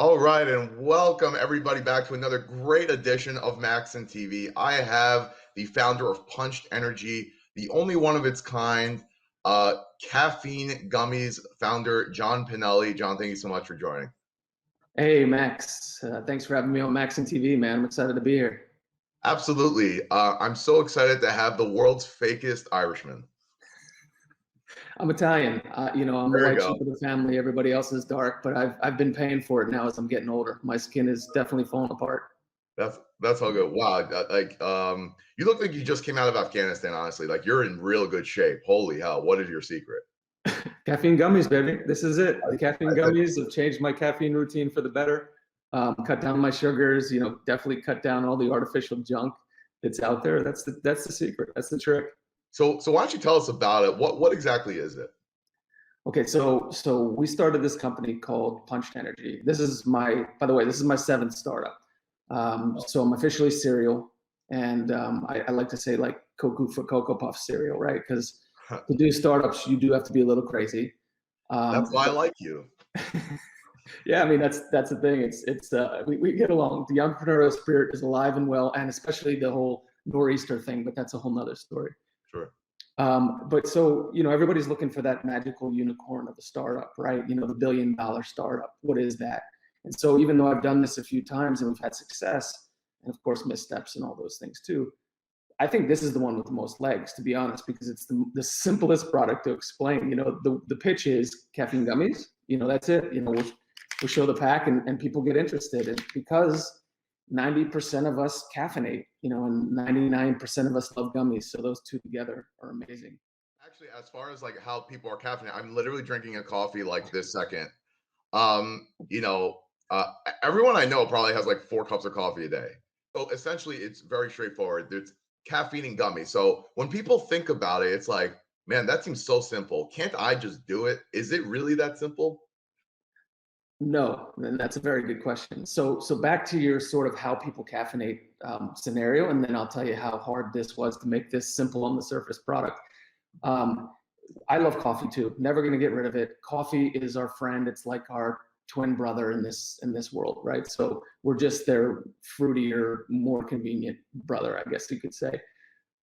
All right, and welcome everybody back to another great edition of Max and TV. I have the founder of Punched Energy, the only one of its kind, Caffeine Gummies founder, John Pinelli. John, thank you so much for joining. Hey, Max. Thanks for having me on Max and TV, man. I'm excited to be here. Absolutely. I'm so excited to have the world's fakest Irishman. I'm Italian. I'm the There you white go. sheep of the family. Everybody else is dark, but I've been paying for it now as I'm getting older. My skin is definitely falling apart. That's all good. Wow, you look like you just came out of Afghanistan, honestly. Like you're in real good shape. Holy hell, what is your secret? Caffeine gummies, baby. This is it. The caffeine gummies have changed my caffeine routine for the better. Cut down my sugars. Definitely cut down all the artificial junk that's out there. That's the secret. That's the trick. So why don't you tell us about it? What exactly is it? Okay, so we started this company called Punched Energy. By the way, this is my seventh startup. So I'm officially cereal, and I like to say like Cocoa for Cocoa Puff cereal, right? Because to do startups, you do have to be a little crazy. That's why I like you. Yeah, I mean that's the thing. We get along. The entrepreneurial spirit is alive and well, and especially the whole nor'easter thing. But that's a whole nother story. Sure. But so everybody's looking for that magical unicorn of a startup, right? The $1 billion startup. What is that? And so even though I've done this a few times and we've had success, and of course missteps and all those things too, I think this is the one with the most legs, to be honest, because it's the simplest product to explain. The pitch is caffeine gummies. That's it. We show the pack and people get interested. And because 90% of us caffeinate, and 99% of us love gummies. So those two together are amazing. Actually, as far as like how people are caffeinated, I'm literally drinking a coffee like this second. Everyone I know probably has like 4 cups of coffee a day. So essentially, it's very straightforward. There's caffeine and gummies. So when people think about it, it's like, man, that seems so simple. Can't I just do it? Is it really that simple? No, and that's a very good question. So back to your sort of how people caffeinate scenario, and then I'll tell you how hard this was to make this simple on the surface product. I love coffee too. Never going to get rid of it. Coffee is our friend. It's like our twin brother in this world, right? So we're just their fruitier, more convenient brother, I guess you could say.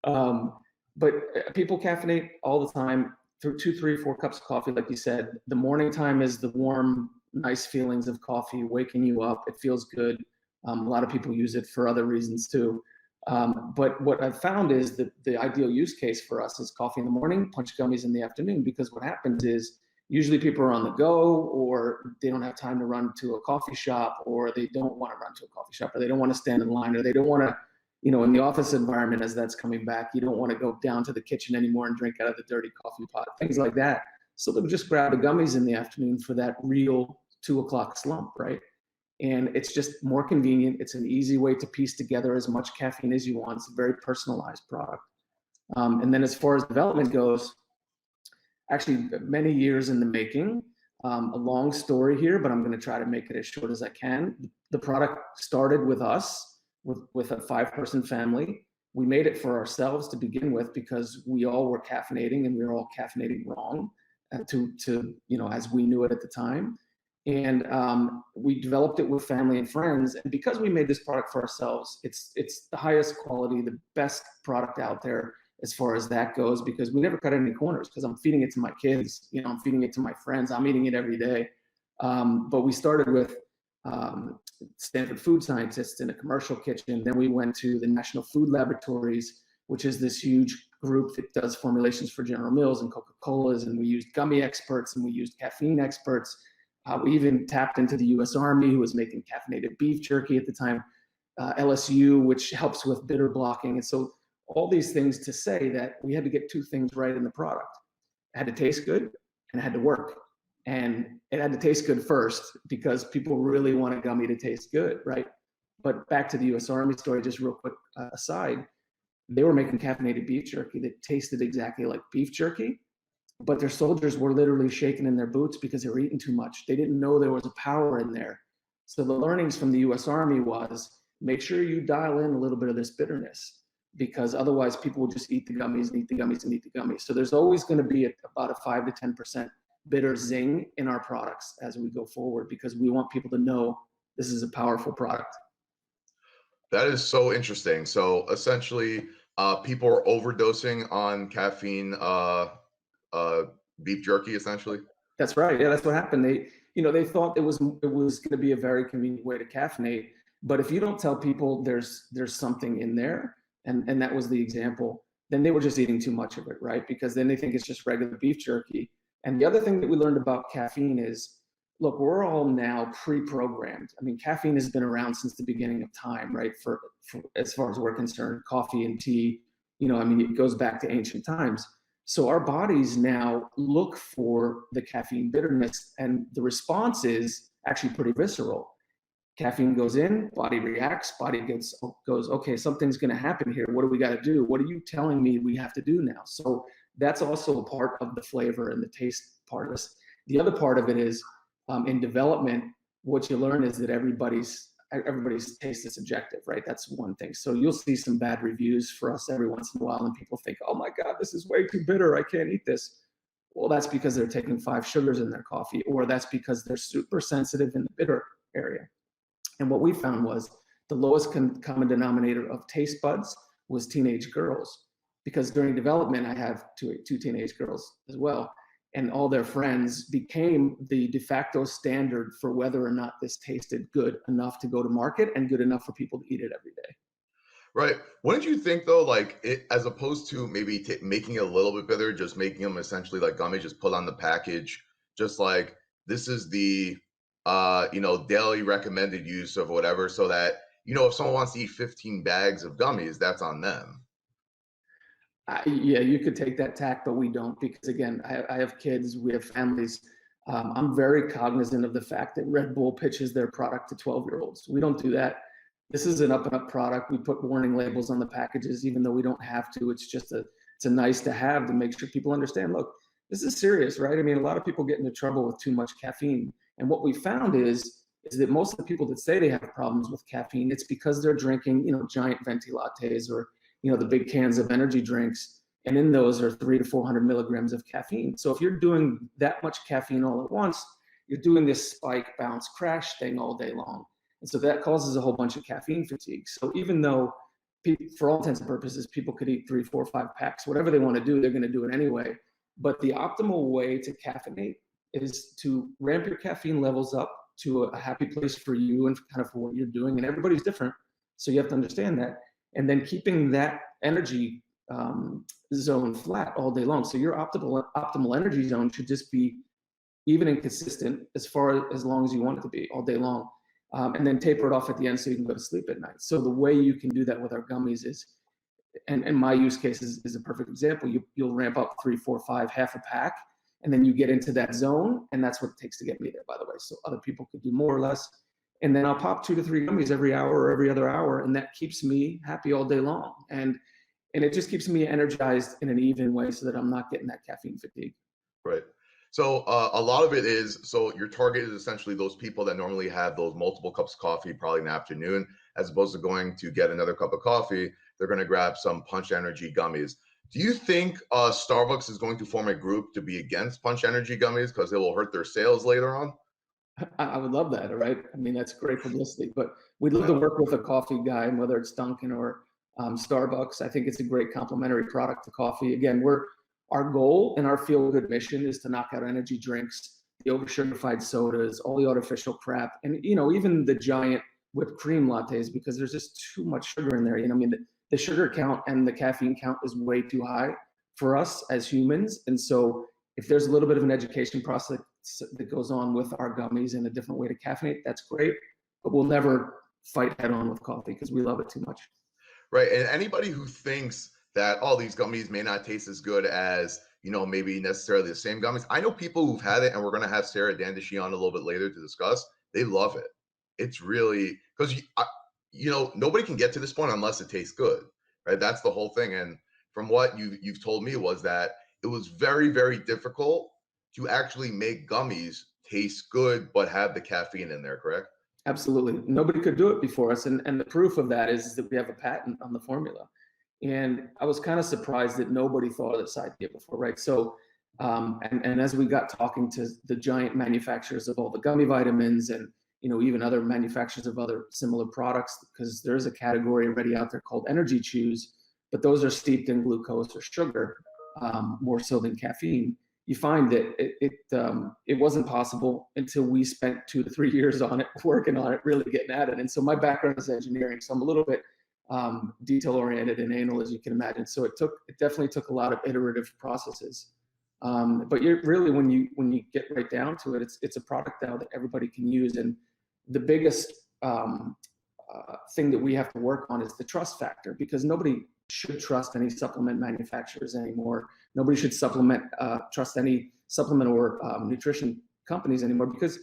But people caffeinate all the time through 2, 3, 4 cups of coffee, like you said. The morning time is the warm, nice feelings of coffee waking you up. It feels good. A lot of people use it for other reasons too. But what I've found is that the ideal use case for us is coffee in the morning, punch gummies in the afternoon, because what happens is usually people are on the go, or they don't have time to run to a coffee shop, or they don't want to run to a coffee shop, or they don't want to stand in line, or they don't want to, in the office environment as that's coming back, you don't want to go down to the kitchen anymore and drink out of the dirty coffee pot, things like that. So they'll just grab the gummies in the afternoon for that real 2 o'clock slump, right? And it's just more convenient. It's an easy way to piece together as much caffeine as you want. It's a very personalized product. And then as far as development goes, actually many years in the making, a long story here, but I'm going to try to make it as short as I can. The product started with us, with a 5-person family. We made it for ourselves to begin with because we all were caffeinating, and we were all caffeinating wrong as we knew it at the time. And we developed it with family and friends. And because we made this product for ourselves, it's the highest quality, the best product out there as far as that goes, because we never cut any corners, because I'm feeding it to my kids, I'm feeding it to my friends, I'm eating it every day. But we started with Stanford food scientists in a commercial kitchen. Then we went to the National Food Laboratories, which is this huge group that does formulations for General Mills and Coca-Cola's. And we used gummy experts, and we used caffeine experts. We even tapped into the U.S. Army, who was making caffeinated beef jerky at the time, LSU, which helps with bitter blocking. And so all these things to say that we had to get 2 things right in the product. It had to taste good, and it had to work. And it had to taste good first, because people really want a gummy to taste good, right? But back to the U.S. Army story, just real quick aside, they were making caffeinated beef jerky that tasted exactly like beef jerky, but their soldiers were literally shaking in their boots because they were eating too much. They didn't know there was a power in there. So the learnings from the U.S. Army was, make sure you dial in a little bit of this bitterness, because otherwise people will just eat the gummies and eat the gummies and eat the gummies. So there's always going to be about a 5 to 10% bitter zing in our products as we go forward, because we want people to know this is a powerful product. That is so interesting. So essentially, people are overdosing on caffeine, uh, beef jerky, essentially. That's right. Yeah, that's what happened. They thought it was going to be a very convenient way to caffeinate, but if you don't tell people there's something in there, and that was the example, then they were just eating too much of it, right? Because then they think it's just regular beef jerky. And the other thing that we learned about caffeine is, look, we're all now pre-programmed. I mean, caffeine has been around since the beginning of time, right? For as far as we're concerned, coffee and tea, I mean, it goes back to ancient times. So our bodies now look for the caffeine bitterness, and the response is actually pretty visceral. Caffeine goes in, body reacts, body goes, okay, something's going to happen here. What do we got to do? What are you telling me we have to do now? So that's also a part of the flavor and the taste part of this. The other part of it is, in development, what you learn is that everybody's taste is subjective, right? That's one thing. So you'll see some bad reviews for us every once in a while, and people think, oh my God, this is way too bitter, I can't eat this. Well, that's because they're taking 5 sugars in their coffee, or that's because they're super sensitive in the bitter area. And what we found was the lowest common denominator of taste buds was teenage girls, because during development, I have two teenage girls as well. And all their friends became the de facto standard for whether or not this tasted good enough to go to market and good enough for people to eat it every day. Right. Wouldn't you think though, like it, as opposed to maybe making it a little bit better, just making them essentially like gummy, just put on the package, just like this is the daily recommended use of whatever, so that if someone wants to eat 15 bags of gummies, that's on them. Yeah, you could take that tack, but we don't, because again, I have kids, we have families. I'm very cognizant of the fact that Red Bull pitches their product to 12-year-olds. We don't do that. This is an up and up product. We put warning labels on the packages, even though we don't have to. It's a nice to have to make sure people understand, look, this is serious, right? I mean, a lot of people get into trouble with too much caffeine. And what we found is that most of the people that say they have problems with caffeine, it's because they're drinking, giant venti lattes, or the big cans of energy drinks, and in those are 300 to 400 milligrams of caffeine. So if you're doing that much caffeine all at once, you're doing this spike, bounce, crash thing all day long. And so that causes a whole bunch of caffeine fatigue. So even though, for all intents and purposes, people could eat 3, 4, 5 packs, whatever they want to do, they're going to do it anyway. But the optimal way to caffeinate is to ramp your caffeine levels up to a happy place for you and kind of for what you're doing. And everybody's different, so you have to understand that. And then keeping that energy zone flat all day long. So your optimal energy zone should just be even and consistent as long as you want it to be all day long. And then taper it off at the end so you can go to sleep at night. So the way you can do that with our gummies is, and my use case is a perfect example. You'll ramp up 3, 4, 5, half a pack, and then you get into that zone, and that's what it takes to get me there, by the way. So other people could do more or less. And then I'll pop 2 to 3 gummies every hour or every other hour, and that keeps me happy all day long. And it just keeps me energized in an even way so that I'm not getting that caffeine fatigue. Right. So a lot of it is, so your target is essentially those people that normally have those multiple cups of coffee probably in the afternoon, as opposed to going to get another cup of coffee, they're going to grab some Punch Energy gummies. Do you think Starbucks is going to form a group to be against Punch Energy gummies because it will hurt their sales later on? I would love that, right? I mean, that's great publicity, but we'd love to work with a coffee guy, and whether it's Dunkin' or Starbucks, I think it's a great complementary product to coffee. Again, our goal and our feel-good mission is to knock out energy drinks, the over-sugarified sodas, all the artificial crap, and even the giant whipped cream lattes, because there's just too much sugar in there. I mean, the sugar count and the caffeine count is way too high for us as humans, and so if there's a little bit of an education process that goes on with our gummies and a different way to caffeinate, that's great. But we'll never fight head on with coffee because we love it too much. Right. And anybody who thinks that, oh, these gummies may not taste as good as, maybe necessarily the same gummies. I know people who've had it, and we're going to have Sarah Dandashi on a little bit later to discuss. They love it. It's really, because, nobody can get to this point unless it tastes good, right? That's the whole thing. And from what you've told me was that it was very, very difficult to actually make gummies taste good, but have the caffeine in there, correct? Absolutely. Nobody could do it before us. And the proof of that is that we have a patent on the formula. And I was kind of surprised that nobody thought of this idea before, right? So And as we got talking to the giant manufacturers of all the gummy vitamins and even other manufacturers of other similar products, because there's a category already out there called energy chews, but those are steeped in glucose or sugar, more so than caffeine. You find that it wasn't possible until we spent 2 to 3 years on it, working on it, really getting at it. And so my background is engineering, so I'm a little bit detail oriented and anal, as you can imagine. So it definitely took a lot of iterative processes. But you're really, when you get right down to it, it's a product now that everybody can use. And the biggest thing that we have to work on is the trust factor, because nobody should trust any supplement manufacturers anymore. Nobody should trust any supplement or nutrition companies anymore, because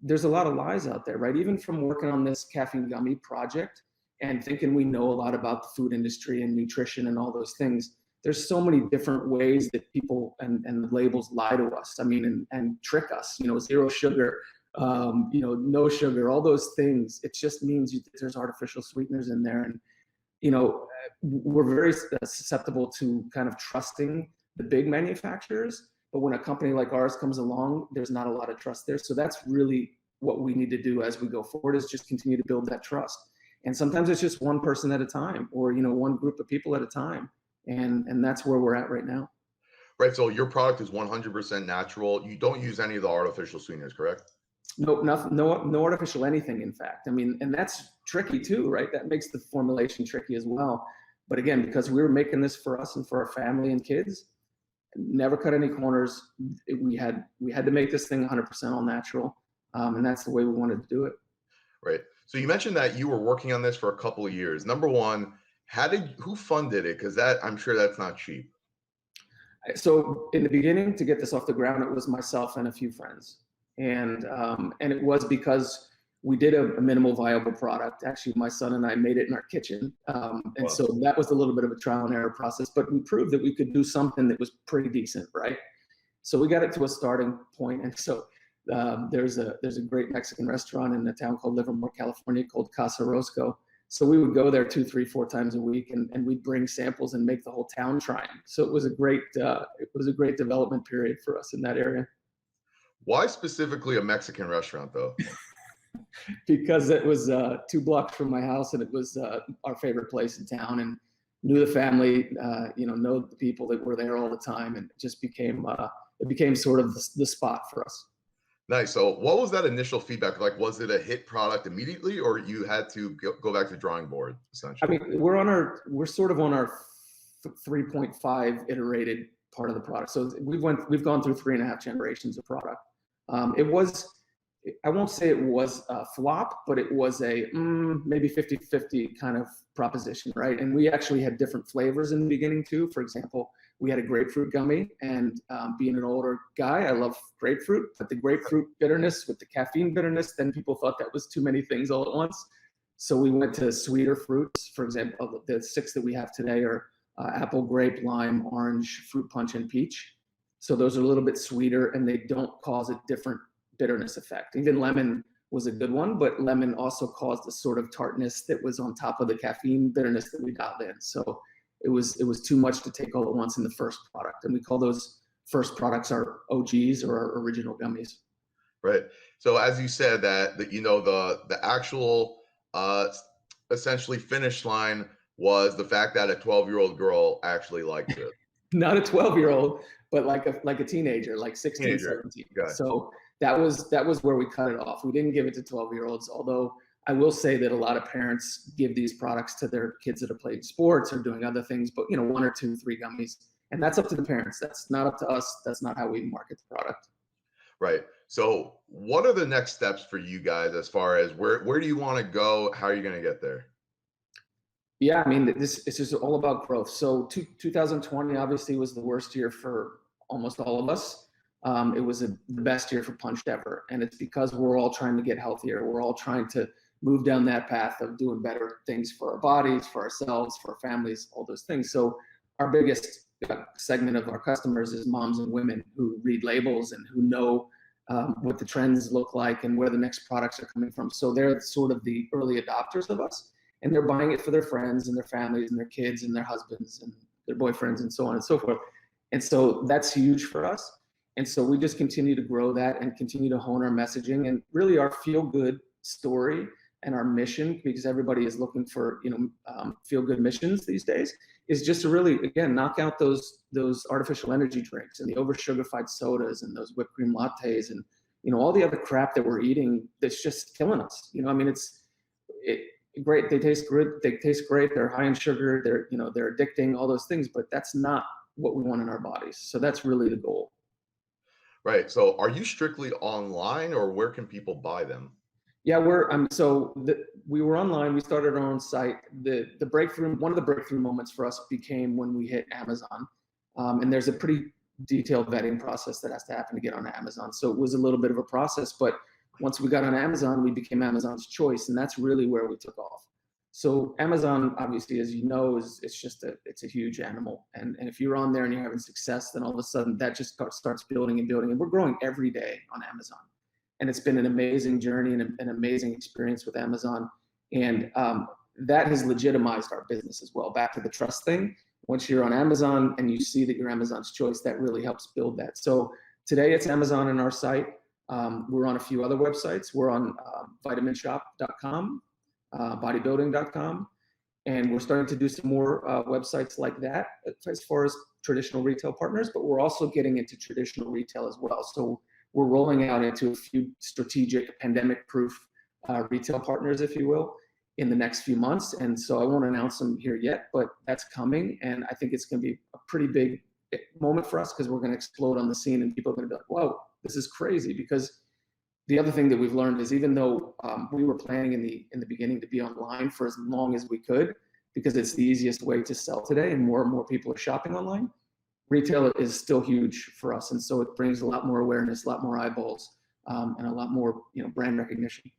there's a lot of lies out there, right? Even from working on this caffeine gummy project and thinking we know a lot about the food industry and nutrition and all those things, there's so many different ways that people and the labels lie to us. I mean, and trick us, zero sugar, no sugar, all those things. It just means there's artificial sweeteners in there. And, we're very susceptible to kind of trusting the big manufacturers. But when a company like ours comes along, there's not a lot of trust there. So that's really what we need to do as we go forward, is just continue to build that trust. And sometimes it's just one person at a time, or, one group of people at a time. And that's where we're at right now. Right. So your product is 100% natural. You don't use any of the artificial sweeteners, correct? Nope, nothing, no artificial anything, in fact. I mean, and that's tricky too, right? That makes the formulation tricky as well. But again, because we were making this for us and for our family and kids, never cut any corners. We had to make this thing 100% all natural. And that's the way we wanted to do it. Right. So you mentioned that you were working on this for a couple of years. Number one, who funded it? Because I'm sure that's not cheap. So in the beginning, to get this off the ground, it was myself and a few friends. And it was because we did a minimal viable product. Actually, my son and I made it in our kitchen. And so that was a little bit of a trial and error process, but we proved that we could do something that was pretty decent, right? So we got it to a starting point. And so there's a great Mexican restaurant in a town called Livermore, California, called Casa Rosco. So we would go there 2, 3, 4 times a week, and we'd bring samples and make the whole town try them. So it was a great development period for us in that area. Why specifically a Mexican restaurant, though? Because it was 2 blocks from my house, and it was our favorite place in town, and knew the family, know the people that were there all the time, and it just became sort of the spot for us. Nice. So what was that initial feedback like? Was it a hit product immediately, or you had to go back to drawing board, essentially? I mean, we're sort of on our 3.5 iterated part of the product. So we've gone through 3.5 generations of product. I won't say it was a flop, but it was a maybe 50-50 kind of proposition, right? And we actually had different flavors in the beginning too. For example, we had a grapefruit gummy, and being an older guy, I love grapefruit, but the grapefruit bitterness with the caffeine bitterness, then people thought that was too many things all at once. So we went to sweeter fruits. For example, the 6 that we have today are apple, grape, lime, orange, fruit punch, and peach. So those are a little bit sweeter, and they don't cause a different bitterness effect. Even lemon was a good one, but lemon also caused a sort of tartness that was on top of the caffeine bitterness that we dialed in. So it was too much to take all at once in the first product. And we call those first products our OGs, or our original gummies. Right. So as you said that the actual essentially finish line was the fact that a 12-year-old girl actually liked it. Not a 12-year-old, but like a teenager, like 16, teenager. 17. Gotcha. So that was where we cut it off. We didn't give it to 12-year-olds, although I will say that a lot of parents give these products to their kids that are playing sports or doing other things, but 1 or 2, 3 gummies, and that's up to the parents. That's not up to us. That's not how we market the product. Right. So what are the next steps for you guys as far as where do you want to go? How are you going to get there? Yeah, I mean, it's just all about growth. So 2020 obviously was the worst year for almost all of us. It was the best year for Punched ever. And it's because we're all trying to get healthier. We're all trying to move down that path of doing better things for our bodies, for ourselves, for our families, all those things. So our biggest segment of our customers is moms and women who read labels and who know what the trends look like and where the next products are coming from. So they're sort of the early adopters of us, and they're buying it for their friends and their families and their kids and their husbands and their boyfriends and so on and so forth. And so that's huge for us. And so we just continue to grow that and continue to hone our messaging and really our feel good story and our mission, because everybody is looking for, feel good missions these days, is just to really, again, knock out those artificial energy drinks and the over sugarified sodas and those whipped cream lattes and, all the other crap that we're eating that's just killing us. I mean, it's great. They taste good. They taste great. They're high in sugar. They're addicting, all those things, but that's not what we want in our bodies. So that's really the goal. Right. So are you strictly online, or where can people buy them? Yeah, we were online. We started our own site. One of the breakthrough moments for us became when we hit Amazon, and there's a pretty detailed vetting process that has to happen to get on Amazon. So it was a little bit of a process, but once we got on Amazon, we became Amazon's choice, and that's really where we took off. So Amazon, obviously, as you know, it's a huge animal, and if you're on there and you're having success, then all of a sudden that just starts building and building, and we're growing every day on Amazon. And it's been an amazing journey and an amazing experience with Amazon. And that has legitimized our business as well. Back to the trust thing. Once you're on Amazon and you see that you're Amazon's choice, that really helps build that. So today it's Amazon in our site. We're on a few other websites. We're on vitaminshop.com, bodybuilding.com. And we're starting to do some more websites like that as far as traditional retail partners, but we're also getting into traditional retail as well. So we're rolling out into a few strategic pandemic-proof retail partners, if you will, in the next few months. And so I won't announce them here yet, but that's coming. And I think it's going to be a pretty big moment for us, because we're going to explode on the scene and people are going to be like, whoa, this is crazy. Because the other thing that we've learned is, even though we were planning in the beginning to be online for as long as we could, because it's the easiest way to sell today and more people are shopping online, retail is still huge for us. And so it brings a lot more awareness, a lot more eyeballs, and a lot more, brand recognition.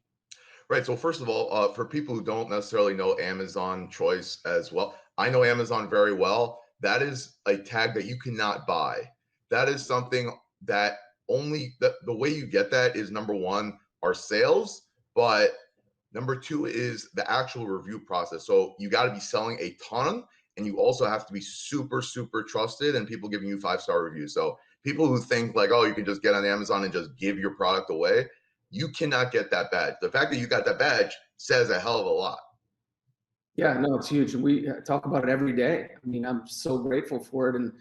Right. So first of all, for people who don't necessarily know Amazon Choice as well, I know Amazon very well. That is a tag that you cannot buy. That is something that only the way you get that is, number one, our sales, but number two is the actual review process. So you got to be selling a ton, and you also have to be super, super trusted and people giving you 5-star reviews. So people who think like, oh, you can just get on Amazon and just give your product away, you cannot get that badge. The fact that you got that badge says a hell of a lot. Yeah, no, it's huge. We talk about it every day. I mean, I'm so grateful for it. And,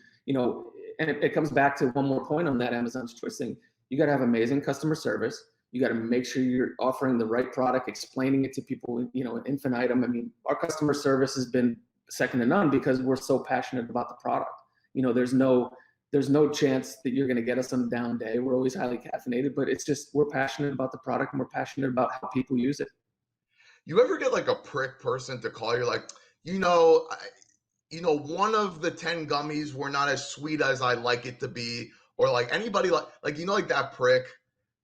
and it comes back to one more point on that Amazon's Choice thing. You got to have amazing customer service. You got to make sure you're offering the right product, explaining it to people, an infinitum. I mean, our customer service has been second to none because we're so passionate about the product. There's no chance that you're going to get us on a down day. We're always highly caffeinated, but it's just, we're passionate about the product and we're passionate about how people use it. You ever get like a prick person to call you like, one of the 10 gummies were not as sweet as I like it to be, or like anybody like that prick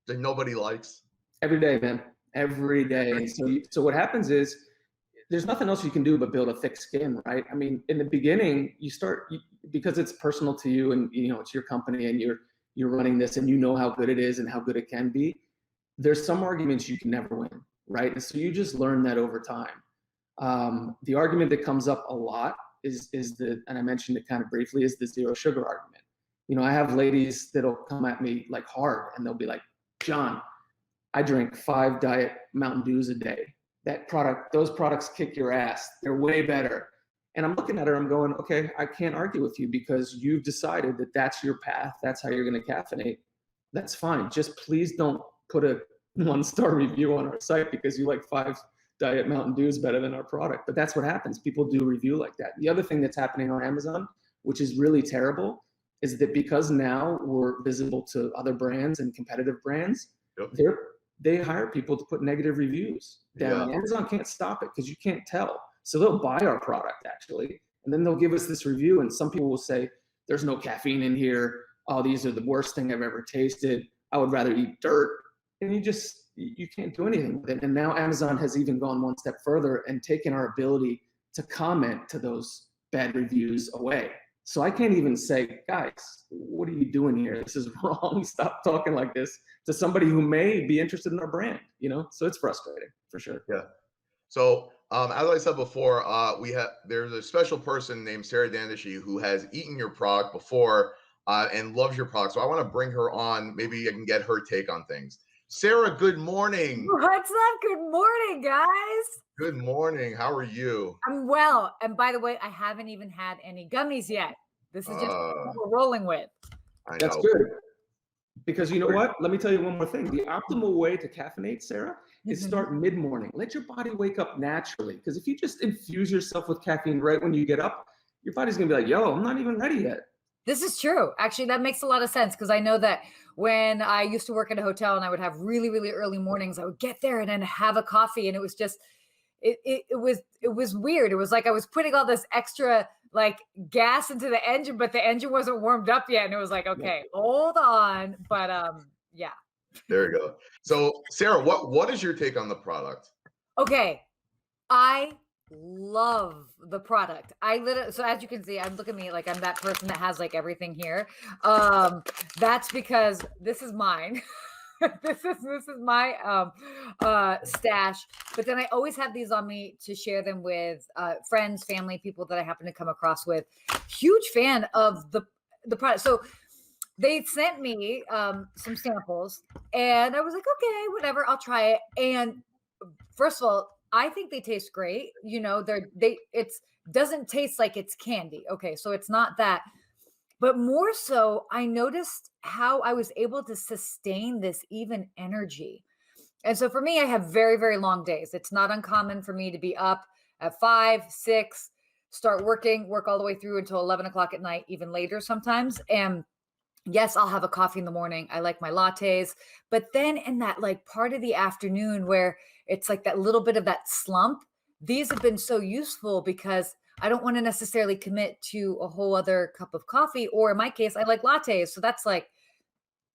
that nobody likes? Every day, man, every day. And so what happens is, there's nothing else you can do but build a thick skin, right? I mean, in the beginning, because it's personal to you and, it's your company and you're running this and you know how good it is and how good it can be. There's some arguments you can never win, right? And so you just learn that over time. The argument that comes up a lot is and I mentioned it kind of briefly, is the zero sugar argument. I have ladies that'll come at me like hard and they'll be like, John, I drink 5 Diet Mountain Dews a day. Those products kick your ass. They're way better. And I'm looking at her, I'm going, okay, I can't argue with you because you've decided that that's your path. That's how you're going to caffeinate. That's fine. Just please don't put a 1-star review on our site because you like 5 Diet Mountain Dews better than our product. But that's what happens. People do review like that. The other thing that's happening on Amazon, which is really terrible, is that because now we're visible to other brands and competitive brands, Yep. They hire people to put negative reviews down. Yeah. Amazon can't stop it because you can't tell. So they'll buy our product actually, and then they'll give us this review. And some people will say, there's no caffeine in here. Oh, these are the worst thing I've ever tasted. I would rather eat dirt. And you can't do anything with it. And now Amazon has even gone one step further and taken our ability to comment to those bad reviews away. So I can't even say, guys, what are you doing here? This is wrong. Stop talking like this to somebody who may be interested in our brand, So it's frustrating for sure. Yeah. So as I said before, there's a special person named Sarah Dandishi who has eaten your product before. and loves your product. So I want to bring her on. Maybe I can get her take on things. Sarah, good morning. What's up? Good morning, guys. Good morning. How are you? I'm well. And by the way, I haven't even had any gummies yet. This is just what we're rolling with. I That's know. good. Because you know what? Let me tell you one more thing. The optimal way to caffeinate, Sarah, is start mid-morning. Let your body wake up naturally. Because if you just infuse yourself with caffeine right when you get up, your body's going to be like, yo, I'm not even ready yet. This is true. Actually, that makes a lot of sense because I know that when I used to work at a hotel and I would have really, really early mornings, I would get there and then have a coffee, and it was just, it was weird. It was like I was putting all this extra like gas into the engine, but the engine wasn't warmed up yet, and it was like, okay, hold on. But yeah. There you go. So Sarah, what is your take on the product? Okay, I love the product. I literally, so as you can see, I'm looking at me like I'm that person that has like everything here. That's because this is mine. this is my stash. But then I always have these on me to share them with friends, family, people that I happen to come across with. Huge fan of the product. So they sent me some samples, and I was like, okay, whatever, I'll try it. And first of all, I think they taste great. You know, it's doesn't taste like it's candy. Okay, so it's not that. But more so, I noticed how I was able to sustain this even energy. And so for me, I have very, very long days. It's not uncommon for me to be up at 5, 6, start work all the way through until 11 o'clock at night, even later sometimes. And yes, I'll have a coffee in the morning. I like my lattes. But then in that like part of the afternoon where it's like that little bit of that slump, these have been so useful because I don't want to necessarily commit to a whole other cup of coffee. Or in my case, I like lattes. So that's like,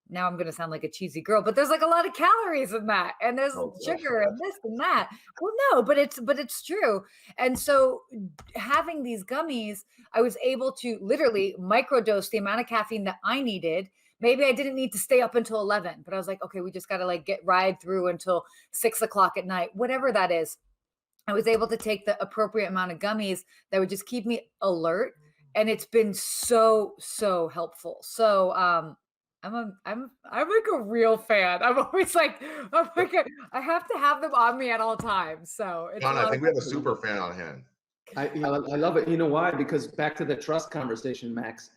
now I'm going to sound like a cheesy girl, but there's like a lot of calories in that, and there's sugar and this and that. Well, no, but it's true. And so having these gummies, I was able to literally microdose the amount of caffeine that I needed. Maybe I didn't need to stay up until 11, but I was like, okay, we just got to like ride through until 6 o'clock at night, whatever that is. I was able to take the appropriate amount of gummies that would just keep me alert. And it's been so helpful. So, I'm like a real fan. I'm always like, I have to have them on me at all times. So it's John, I think we have a super fan on hand. I love it. You know why? Because back to the trust conversation, Max,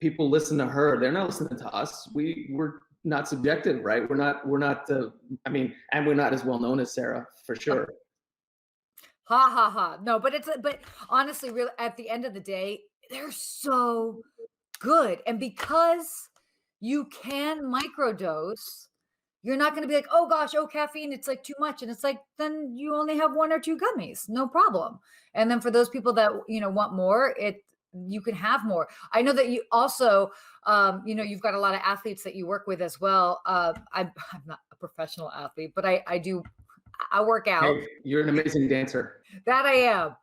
people listen to her. They're not listening to us. We're not subjective, right? We're not and we're not as well known as Sarah, for sure. Ha ha ha. No, but honestly, really at the end of the day, they're so good. And because you can microdose, you're not going to be like, oh gosh, caffeine, it's like too much. And it's like, then you only have 1 or 2 gummies, no problem. And then for those people that, want more, you can have more. I know that you also, you've got a lot of athletes that you work with as well. I'm not a professional athlete, but I work out. Hey, you're an amazing dancer. That I am.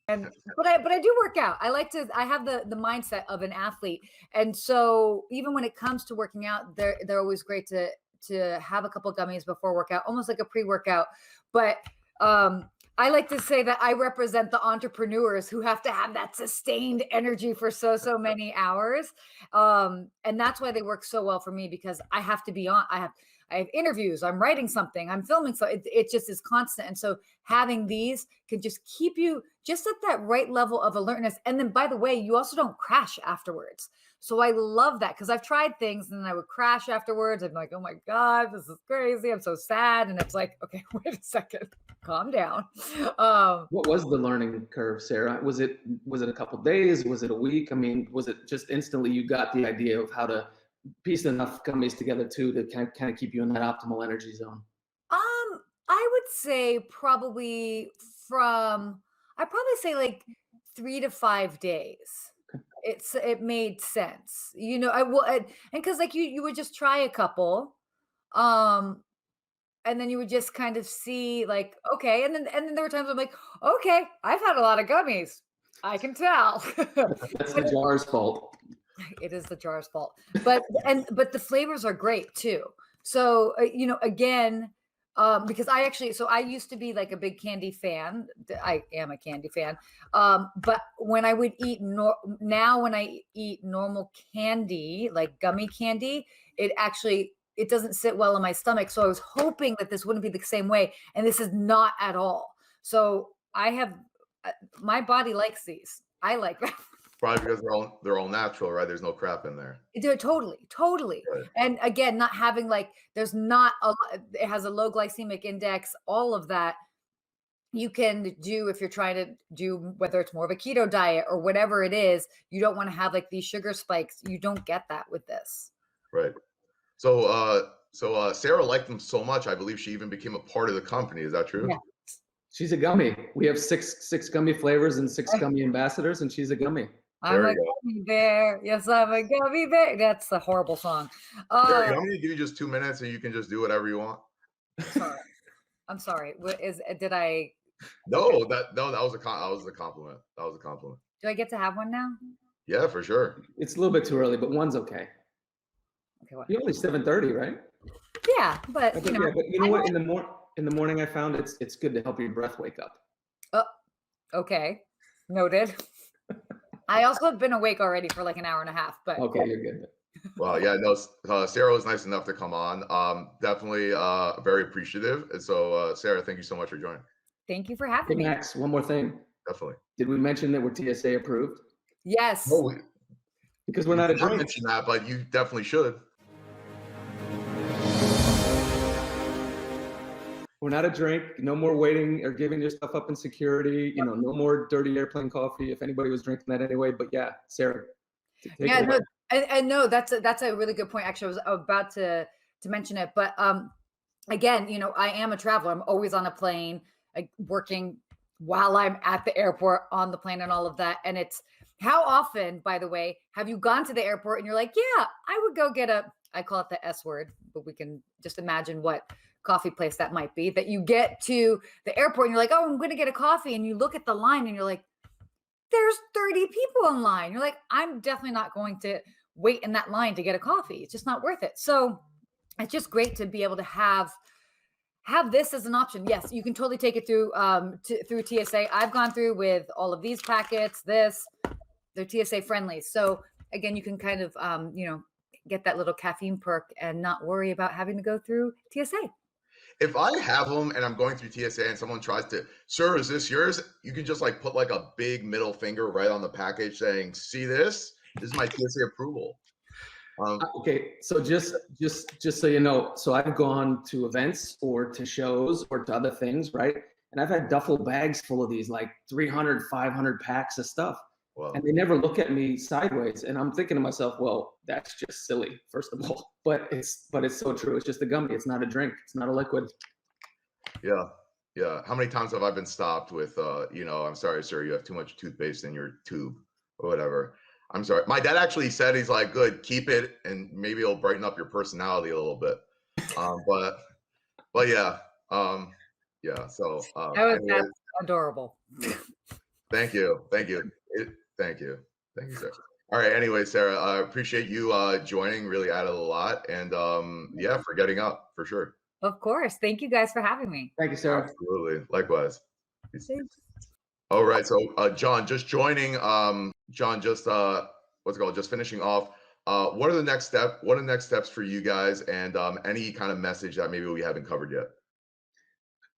But I do work out. I have the mindset of an athlete. And so even when it comes to working out, they're always great to have a couple of gummies before workout, almost like a pre-workout. But I like to say that I represent the entrepreneurs who have to have that sustained energy for so many hours. And that's why they work so well for me, because I have to be on. I have interviews, I'm writing something, I'm filming. So it just is constant. And so having these can just keep you just at that right level of alertness. And then, by the way, you also don't crash afterwards. So I love that, because I've tried things and then I would crash afterwards. I'm like, oh my God, this is crazy. I'm so sad. And it's like, okay, wait a second, calm down. What was the learning curve, Sarah? Was it a couple of days? Was it a week? I mean, was it just instantly you got the idea of how to piece enough gummies together too to kind of keep you in that optimal energy zone? I would say probably like 3 to 5 days. It made sense, and because like you would just try a couple, and then you would just kind of see like, okay, and then there were times I'm like, okay, I've had a lot of gummies, I can tell. That's the jar's fault. It is the jar's fault, but the flavors are great too. So again, Because I used to be like a big candy fan. I am a candy fan. But when I would eat now when I eat normal candy, like gummy candy, it doesn't sit well in my stomach. So I was hoping that this wouldn't be the same way, and this is not at all. So my body likes these. I like that. Probably because they're all natural, right? There's no crap in there. Totally. Right. And again, not having like, it has a low glycemic index, all of that you can do if you're trying to do, whether it's more of a keto diet or whatever it is, you don't want to have like these sugar spikes. You don't get that with this. Right. So, Sarah liked them so much, I believe she even became a part of the company. Is that true? Yeah. She's a gummy. We have six gummy flavors and 6 gummy ambassadors, and she's a gummy. I'm a gummy bear. Yes, I'm a gummy bear. That's a horrible song. Sarah, I'm going to give you just 2 minutes and you can just do whatever you want. Sorry. I'm sorry. Did I? No, that was a compliment. That was a compliment. Do I get to have one now? Yeah, for sure. It's a little bit too early, but one's okay. Okay, what? You're only 7:30, right? Yeah, but you know what? In the morning, I found it's good to help your breath wake up. Oh, okay, noted. I also have been awake already for like an hour and a half, but okay, you're good. Well, yeah, no, Sarah was nice enough to come on. Definitely very appreciative. And so, Sarah, thank you so much for joining. Thank you for having me. Max, one more thing. Definitely. Did we mention that we're TSA approved? Yes. No, because we're not a drink. Mention that, but you definitely should. We're not a drink. No more waiting or giving your stuff up in security. You know, no more dirty airplane coffee. If anybody was drinking that anyway, but yeah, Sarah. Yeah, no, and no, that's a really good point. Actually, I was about to mention it, but again, you know, I am a traveler. I'm always on a plane, working while I'm at the airport, on the plane, and all of that. And it's how often, by the way, have you gone to the airport and you're like, yeah, I would go get I call it the S word, but we can just imagine what coffee place that might be, that you get to the airport and you're like, oh, I'm going to get a coffee. And you look at the line and you're like, there's 30 people in line. You're like, I'm definitely not going to wait in that line to get a coffee. It's just not worth it. So it's just great to be able to have this as an option. Yes, you can totally take it through through TSA. I've gone through with all of these packets. They're TSA friendly. So again, you can kind of you know, get that little caffeine perk and not worry about having to go through TSA. If I have them and I'm going through TSA and someone tries to, sir, is this yours? You can just like put like a big middle finger right on the package saying, see this? This is my TSA approval. Okay, so just so you know, so I've gone to events or to shows or to other things, right? And I've had duffel bags full of these, like 300, 500 packs of stuff. Wow. And they never look at me sideways. And I'm thinking to myself, well, that's just silly, first of all. But it's so true. It's just a gummy. It's not a drink. It's not a liquid. Yeah. Yeah. How many times have I been stopped with, you know, I'm sorry, sir, you have too much toothpaste in your tube or whatever. I'm sorry. My dad actually said, he's like, good, keep it. And maybe it'll brighten up your personality a little bit. But yeah. Yeah. So that's adorable. Thank you. Thank you. Thank you, sir. All right. Anyway, Sarah, I appreciate you joining. Really added a lot, and yeah, for getting up for sure. Of course. Thank you guys for having me. Thank you, Sarah. Absolutely. Likewise. All right. So, John, just joining. John, just what's it called? Just finishing off. What are the next steps? What are the next steps for you guys? And any kind of message that maybe we haven't covered yet?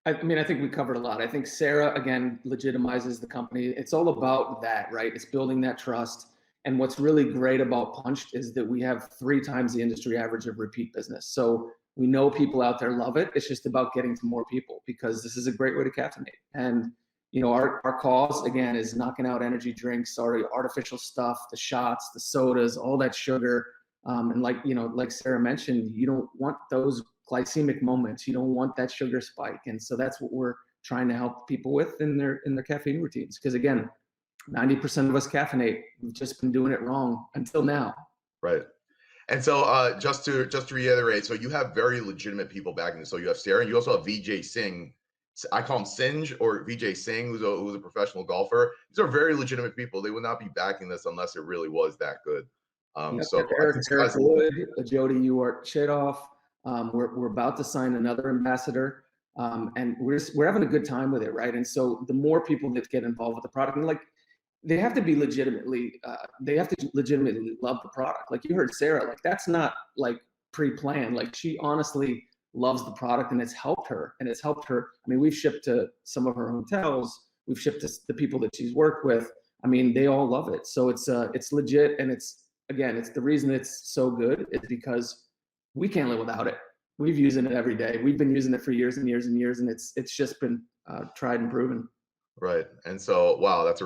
I mean, I think we covered a lot. I think Sarah, again, legitimizes the company. It's all about that, right? It's building that trust. And what's really great about Punched is that we have 3 times the industry average of repeat business. So we know people out there love it. It's just about getting to more people, because this is a great way to caffeinate. And, you know, our cause, again, is knocking out energy drinks, artificial stuff, the shots, the sodas, all that sugar. And like, you know, like Sarah mentioned, you don't want those glycemic moments. You don't want that sugar spike. And so that's what we're trying to help people with in their caffeine routines. Because again, 90% of us caffeinate. We've just been doing it wrong until now. Right. And so just to reiterate, so you have very legitimate people backing this. So you have Sarah, and you also have VJ Singh. I call him Singe, or VJ Singh, who's a professional golfer. These are very legitimate people. They would not be backing this unless it really was that good. So Eric Wood, Jody Ewart Chadoff. We're about to sign another ambassador. And we're having a good time with it, right? And so the more people that get involved with the product, and like they have to legitimately love the product. Like you heard Sarah, like that's not like pre-planned. Like she honestly loves the product, and it's helped her. I mean, we've shipped to some of her hotels. We've shipped to the people that she's worked with. I mean, they all love it. So it's legit, and it's the reason it's so good is because we can't live without it. We've using it every day. We've been using it for years and years and years, and it's just been tried and proven. Right. And so, wow, that's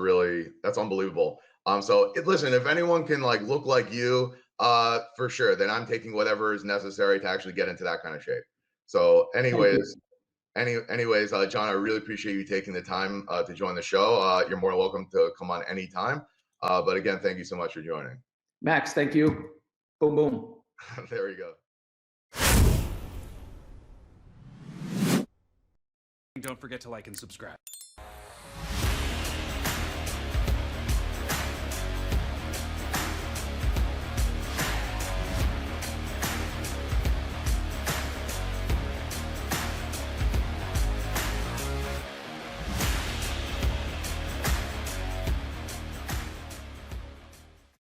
unbelievable. So listen, if anyone can like look like you, for sure, then I'm taking whatever is necessary to actually get into that kind of shape. So anyways, John, I really appreciate you taking the time to join the show. You're more than welcome to come on anytime. But again, thank you so much for joining. Max, thank you. Boom, boom. There we go. Don't forget to like and subscribe.